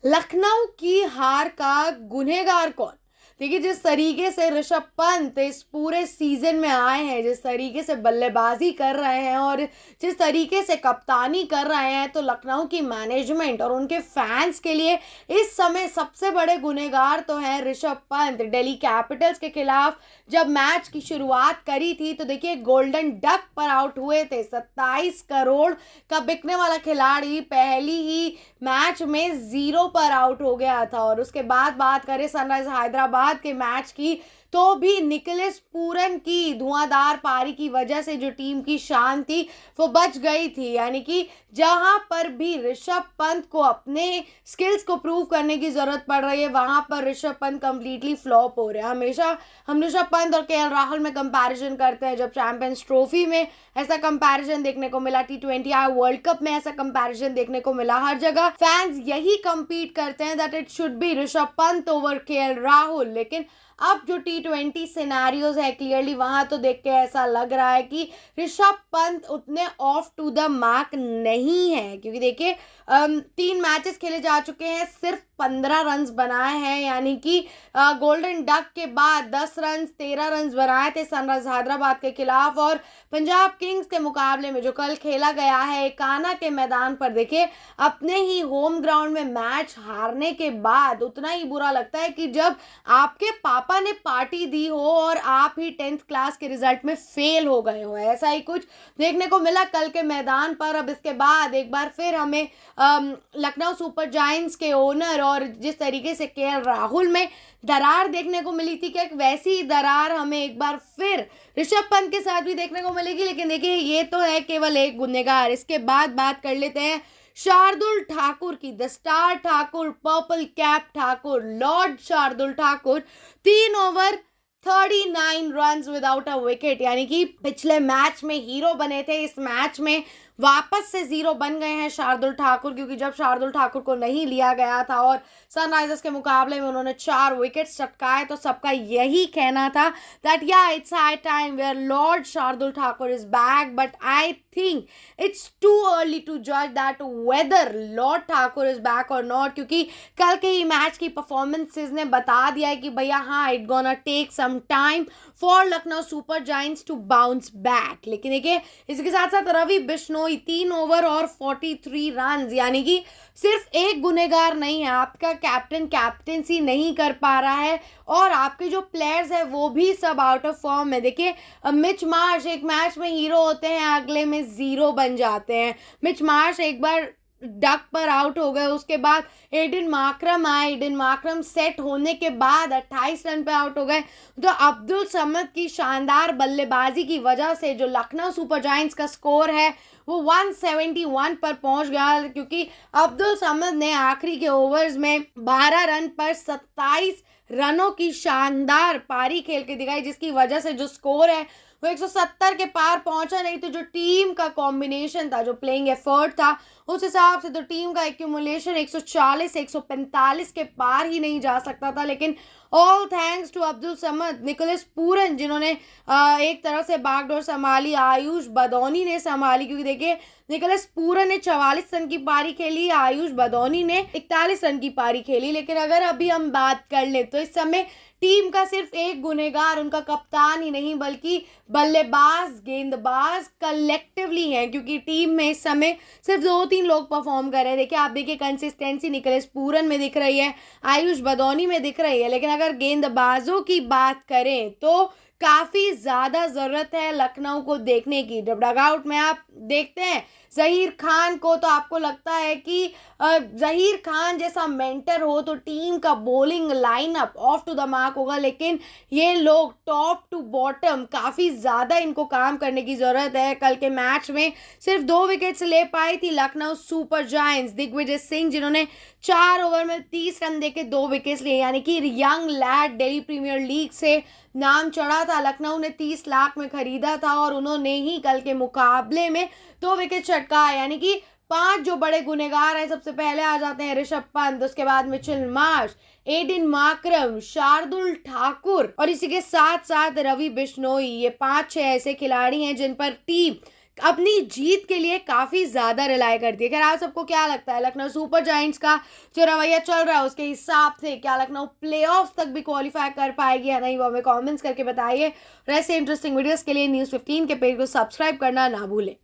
लखनऊ की हार का गुनहगार कौन? देखिए, जिस तरीके से ऋषभ पंत इस पूरे सीजन में आए हैं, जिस तरीके से बल्लेबाजी कर रहे हैं और जिस तरीके से कप्तानी कर रहे हैं, तो लखनऊ की मैनेजमेंट और उनके फैंस के लिए इस समय सबसे बड़े गुनहगार तो हैं ऋषभ पंत। दिल्ली कैपिटल्स के खिलाफ जब मैच की शुरुआत करी थी तो देखिए गोल्डन डक पर आउट हुए थे। 27 करोड़ का बिकने वाला खिलाड़ी पहली ही मैच में 0 पर आउट हो गया था। और उसके बाद बात करें सनराइजर्स हैदराबाद के मैच की, तो भी निकोलस पूरन की धुआंधार पारी की वजह से जो टीम की शान थी वो बच गई थी। यानी कि जहां पर भी ऋषभ पंत को अपने स्किल्स को प्रूव करने की जरूरत पड़ रही है, वहां पर ऋषभ पंत कंप्लीटली फ्लॉप हो रहे हैं। हमेशा हम ऋषभ पंत और केएल राहुल में कंपैरिजन करते हैं। जब चैंपियंस ट्रॉफी में ऐसा कंपैरिजन देखने को मिला, T20 वर्ल्ड कप में ऐसा कंपैरिजन देखने को मिला, हर जगह फैंस यही कंपीट करते हैं that it should be Rishabh Pant over KL Rahul. लेकिन अब जो T20 सिनेरियोज है, क्लियरली वहां तो देख के ऐसा लग रहा है कि ऋषभ पंत उतने ऑफ टू द मार्क नहीं है। क्योंकि देखिए 3 मैचेस खेले जा चुके हैं, सिर्फ 15 रन बनाए हैं। यानी कि गोल्डन डक के बाद 10 रन 13 रन बनाए थे सनराइजर्स हैदराबाद के खिलाफ। और पंजाब किंग्स के मुकाबले में जो कल खेला गया है काना के मैदान पर, देखिए अपने ही होम ग्राउंड में मैच हारने के बाद उतना ही बुरा लगता है कि जब आपके पापा ने पार्टी दी हो और आप ही 10th क्लास के रिजल्ट में फेल हो गए हो। ऐसा ही कुछ देखने को मिला कल के मैदान पर। अब इसके बाद एक बार फिर हमें लखनऊ सुपर जायंट्स के ओनर और जिस तरीके से केएल राहुल में दरार देखने को मिली थी, क्या वैसी ही दरार हमें एक बार फिर ऋषभ पंत के साथ भी देखने को मिलेगी। लेकिन देखिए ये तो है केवल एक गुनहगार। इसके बाद बात कर लेते हैं शार्दुल ठाकुर की, the star Thakur, purple cap Thakur, Lord Shardul Thakur. 3 over 39 runs without a wicket, यानी कि पिछले मैच में हीरो बने थे, इस मैच में वापस से 0 बन गए हैं शार्दुल ठाकुर। क्योंकि जब शार्दुल ठाकुर को नहीं लिया गया था और सनराइजर्स के मुकाबले में उन्होंने 4 विकेट्स चटकाए, तो सबका यही कहना था दैट या it's high time where lord Shardul Thakur is back. But I think it's too early to जज that whether lord Thakur is back और नॉट। क्योंकि कल के ही मैच की परफॉर्मेंसेज ने बता दिया है कि भैया हाँ, it gonna take some time for Lucknow Super Giants to bounce back. लेकिन देखिए इसके साथ साथ रवि बिश्नोई 3 ओवर और 43 रन, यानी कि सिर्फ एक गुनहगार नहीं है, आपका कैप्टन कैप्टेंसी नहीं कर पा रहा है और आपके जो प्लेयर्स है वो भी सब आउट ऑफ फॉर्म है। देखिए मिच मार्श एक मैच में हीरो होते हैं, अगले में 0 बन जाते हैं। मिच मार्श एक बार डक पर आउट हो गए, उसके बाद एडन माकरम आए, एडन माकरम सेट होने के बाद 28 रन पे आउट हो गए। तो अब्दुल समद की शानदार बल्लेबाजी की वजह से जो लखनऊ सुपर जायंट्स का स्कोर है वो 171 पर पहुंच गया। क्योंकि अब्दुल समद ने आखिरी के ओवर्स में 12 रन पर 27 रनों की शानदार पारी खेल के दिखाई, जिसकी वजह से जो स्कोर है वो 170 के पार पहुंचा। नहीं तो जो टीम का कॉम्बिनेशन था, जो प्लेइंग एफर्ट था, उस हिसाब से तो टीम का एक्यूमुलेशन 140 145 के पार ही नहीं जा सकता था। लेकिन all thanks to Abdul Samad, Nicholas Pooran जिन्होंने एक तरफ से बागडोर संभाली, आयुष बदौनी ने संभाली। क्योंकि देखिए निकोलस पूरन ने 44 रन की पारी खेली, आयुष बदौनी ने 41 रन की पारी खेली। लेकिन अगर अभी हम बात कर लें तो इस समय टीम का सिर्फ एक गुनहगार उनका कप्तान ही नहीं बल्कि बल्लेबाज गेंदबाज कलेक्टिवली हैं। क्योंकि टीम में इस समय सिर्फ 2-3 लोग परफॉर्म कर रहे हैं। देखिए आप देखिए कंसिस्टेंसी निकोलस पूरन में दिख रही है, आयुष बदौनी में दिख रही है। लेकिन अगर गेंदबाजों की बात करें तो काफ़ी ज़्यादा ज़रूरत है लखनऊ को देखने की। जब डगआउट में आप देखते हैं जहीर खान को, तो आपको लगता है कि जहीर खान जैसा मेंटर हो तो टीम का bowling lineup off to the mark होगा। लेकिन ये लोग टॉप टू बॉटम काफ़ी ज़्यादा इनको काम करने की ज़रूरत है। कल के मैच में सिर्फ 2 विकेट्स ले पाई थी लखनऊ सुपर जायंट्स। दिग्विजय सिंह जिन्होंने 4 ओवर में 30 रन देके 2 विकेट्स लिए, यानी कि young lad, Delhi Premier League से नाम चढ़ा था। लखनऊ ने 30 लाख में खरीदा था और उन्होंने ही कल के मुकाबले में 2 विकेट चटकाए। यानी कि 5 जो बड़े गुनहगार हैं, सबसे पहले आ जाते हैं ऋषभ पंत, उसके बाद Mitchell Marsh, Aiden Markram, Shardul Thakur और इसी के साथ साथ रवि बिश्नोई। ये 5-6 ऐसे खिलाड़ी हैं जिन पर टीम अपनी जीत के लिए काफ़ी ज़्यादा रिलाई करती है। खैर, आप सबको क्या लगता है, लखनऊ सुपर जायंट्स का जो रवैया चल रहा है उसके हिसाब से क्या लखनऊ प्लेऑफ तक भी क्वालिफाई कर पाएगी या नहीं, वो हमें कमेंट्स करके बताइए। और ऐसे इंटरेस्टिंग वीडियोस के लिए न्यूज़ 15 के पेज को सब्सक्राइब करना ना भूलें।